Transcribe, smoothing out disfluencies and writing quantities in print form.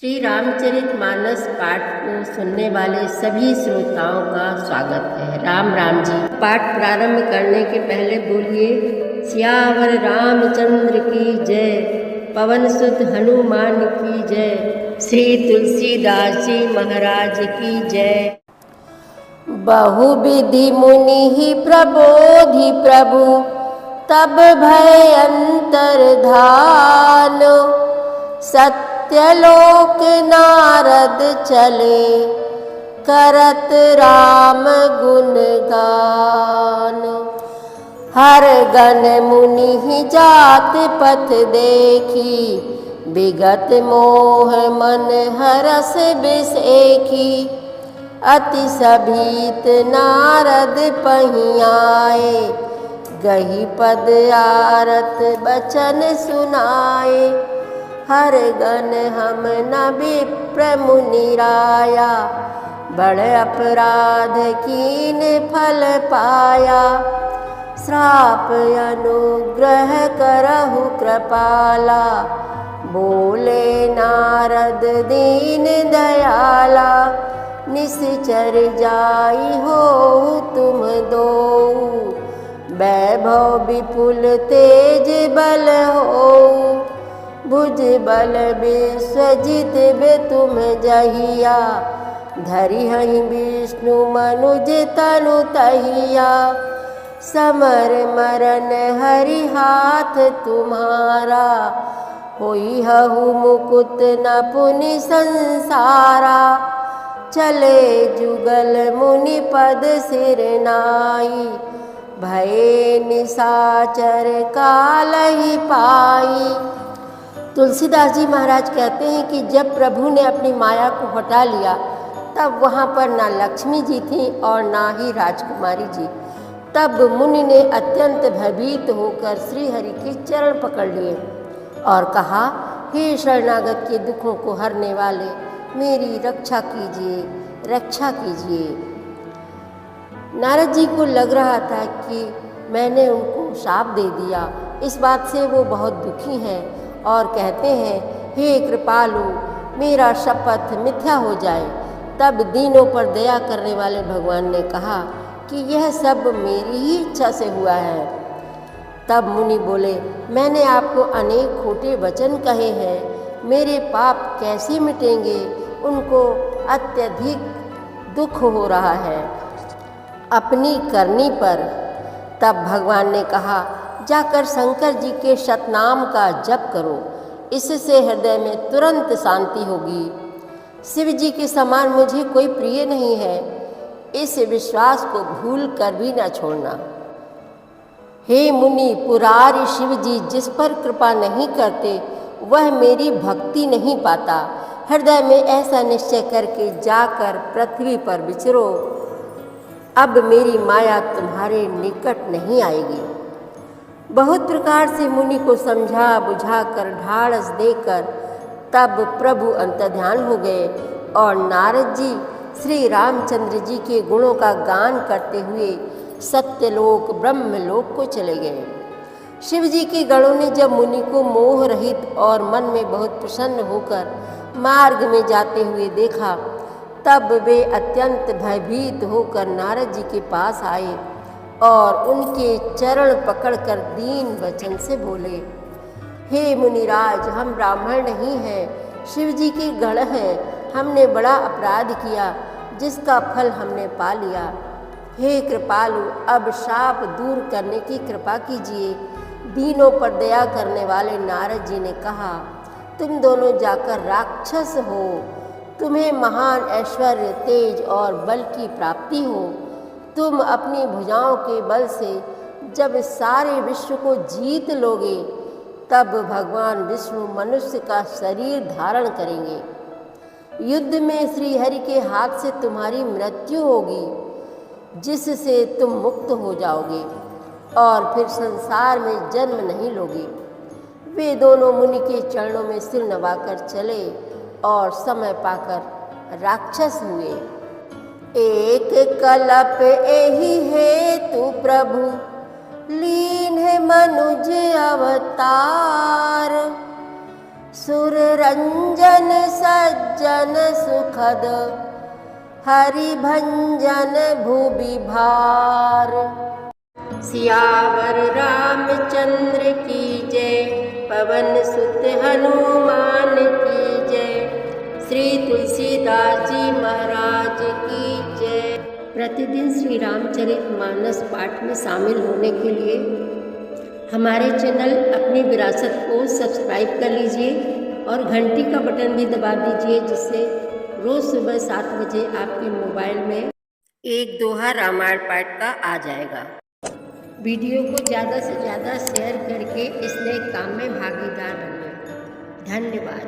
श्री रामचरितमानस पाठ को सुनने वाले सभी श्रोताओं का स्वागत है। राम राम जी। पाठ प्रारंभ करने के पहले बोलिए सियावर रामचंद्र की जय, पवन सुत हनुमान की जय, श्री तुलसीदास जी महाराज की जय। बहुविधि मुनि ही प्रबोधि प्रभु, तब भय अंतर्धान। सत्यलोक नारद चले, करत राम गुण गान। हर गण मुनि ही जात पथ देखी, विगत मोह मन हरस बिसेखी। अति सभीत नारद पहियाए, गही पद आरत बचन सुनाए। हर गण हम न विप्र मुनि राया, बड़ अपराध कीन फल पाया। श्राप अनुग्रह करहु कृपाला, बोले नारद दीन दयाला। निश्चर जाई हो तुम दो, वैभव विपुल तेज बल हो। भुज बल विश्वजित बे तुम जहिया, धरि हहि विष्णु मनुज तनु तहिया। समर मरण हरि हाथ तुम्हारा, होई हहु मुकुत न पुनि संसारा। चले जुगल मुनि पद सिर नाई, भये निशाचर काल ही पाई। तुलसीदास जी महाराज कहते हैं कि जब प्रभु ने अपनी माया को हटा लिया, तब वहाँ पर ना लक्ष्मी जी थी और ना ही राजकुमारी जी। तब मुनि ने अत्यंत भयभीत होकर श्री हरि के चरण पकड़ लिए और कहा, हे शरणागत के दुखों को हरने वाले, मेरी रक्षा कीजिए, रक्षा कीजिए। नारद जी को लग रहा था कि मैंने उनको शाप दे दिया। इस बात से वो बहुत दुखी हैं और कहते हैं, हे कृपालु, मेरा शपथ मिथ्या हो जाए। तब दीनों पर दया करने वाले भगवान ने कहा कि यह सब मेरी ही इच्छा से हुआ है। तब मुनि बोले, मैंने आपको अनेक खोटे वचन कहे हैं, मेरे पाप कैसे मिटेंगे? उनको अत्यधिक दुख हो रहा है अपनी करनी पर। तब भगवान ने कहा, जाकर शंकर जी के शतनाम का जप करो, इससे हृदय में तुरंत शांति होगी। शिव जी के समान मुझे कोई प्रिय नहीं है, इस विश्वास को भूल कर भी न छोड़ना। हे मुनि, पुरारी शिव जी जिस पर कृपा नहीं करते, वह मेरी भक्ति नहीं पाता। हृदय में ऐसा निश्चय करके जाकर पृथ्वी पर विचरो, अब मेरी माया तुम्हारे निकट नहीं आएगी। बहुत प्रकार से मुनि को समझा बुझा कर ढाढ़स देकर तब प्रभु अंतर्ध्यान हो गए और नारद जी श्री रामचंद्र जी के गुणों का गान करते हुए सत्यलोक ब्रह्मलोक को चले गए। शिव जी के गणों ने जब मुनि को मोह रहित और मन में बहुत प्रसन्न होकर मार्ग में जाते हुए देखा, तब वे अत्यंत भयभीत होकर नारद जी के पास आए और उनके चरण पकड़कर दीन वचन से बोले, हे मुनिराज, हम ब्राह्मण नहीं हैं, शिव जी के गण हैं। हमने बड़ा अपराध किया, जिसका फल हमने पा लिया। हे कृपालु, अब शाप दूर करने की कृपा कीजिए। दीनों पर दया करने वाले नारद जी ने कहा, तुम दोनों जाकर राक्षस हो, तुम्हें महान ऐश्वर्य, तेज और बल की प्राप्ति हो। तुम अपनी भुजाओं के बल से जब सारे विश्व को जीत लोगे, तब भगवान विष्णु मनुष्य का शरीर धारण करेंगे। युद्ध में श्री हरि के हाथ से तुम्हारी मृत्यु होगी, जिससे तुम मुक्त हो जाओगे और फिर संसार में जन्म नहीं लोगे। वे दोनों मुनि के चरणों में सिर नवाकर चले और समय पाकर राक्षस हुए। एक कलप एहि हेतु प्रभु, लीन है मनुज अवतार। सुर रंजन सज्जन सुखद हरि भंजन भूवि भार। सियावर रामचंद्र की जय, पवन सुत हनुमान की जय, श्री तुलसीदास जी महाराज की जय। प्रतिदिन श्री रामचरितमानस पाठ में शामिल होने के लिए हमारे चैनल अपनी विरासत को सब्सक्राइब कर लीजिए और घंटी का बटन भी दबा दीजिए, जिससे रोज़ सुबह 7 बजे आपके मोबाइल में एक दोहा रामायण पाठ का आ जाएगा। वीडियो को ज़्यादा से ज़्यादा शेयर करके इस नए काम में भागीदार बनिए। धन्यवाद।